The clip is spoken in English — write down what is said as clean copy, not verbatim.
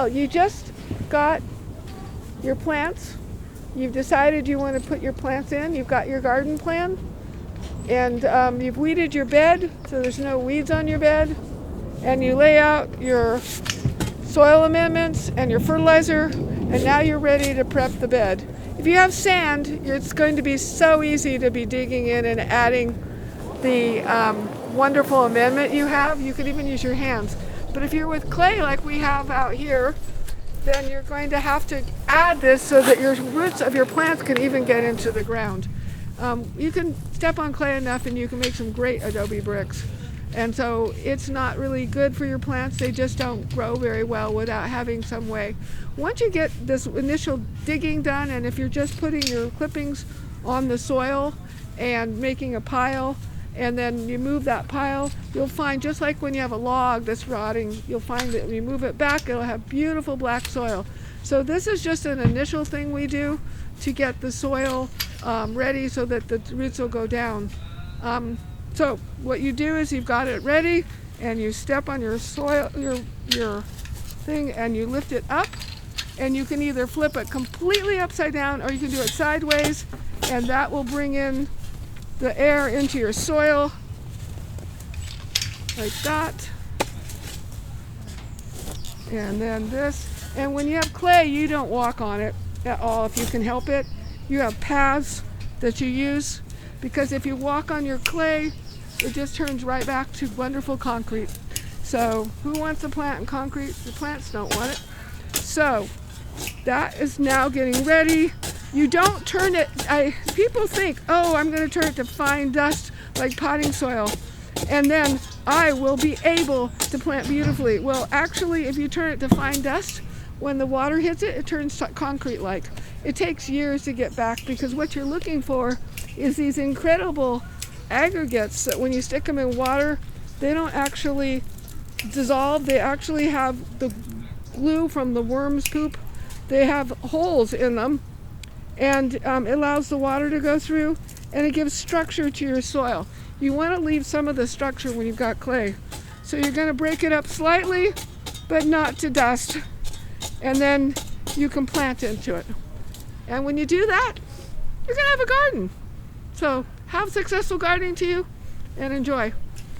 Well, you just got your plants. You've decided you want to put your plants in. You've got your garden plan. And you've weeded your bed so there's no weeds on your bed. And you lay out your soil amendments and your fertilizer. And now you're ready to prep the bed. If you have sand, it's going to be so easy to be digging in and adding the wonderful amendment you have. You could even use your hands. But if you're with clay like we have out here, then you're going to have to add this so that your roots of your plants can even get into the ground. You can step on clay enough and you can make some great adobe bricks. And so it's not really good for your plants. They just don't grow very well without having some way. Once you get this initial digging done, and if you're just putting your clippings on the soil and making a pile, and then you move that pile, you'll find, just like when you have a log that's rotting, you'll find that when you move it back, it'll have beautiful black soil. So this is just an initial thing we do to get the soil ready so that the roots will go down. So what you do is you've got it ready, and you step on your soil, your thing, and you lift it up, and you can either flip it completely upside down or you can do it sideways, and that will bring in the air into your soil like that. And then this. And when you have clay, you don't walk on it at all if you can help it. You have paths that you use, because if you walk on your clay, it just turns right back to wonderful concrete. So who wants a plant in concrete? The plants don't want it. So that is now getting ready. You don't turn it, people think, oh, I'm going to turn it to fine dust like potting soil, and then I will be able to plant beautifully. Well, actually, if you turn it to fine dust, when the water hits it, it turns concrete-like. It takes years to get back, because what you're looking for is these incredible aggregates that when you stick them in water, they don't actually dissolve. They actually have the glue from the worm's poop. They have holes in them, and it allows the water to go through, and it gives structure to your soil. You want to leave some of the structure when you've got clay. So you're going to break it up slightly, but not to dust, and then you can plant into it. And when you do that, you're going to have a garden. So have successful gardening to you, and enjoy.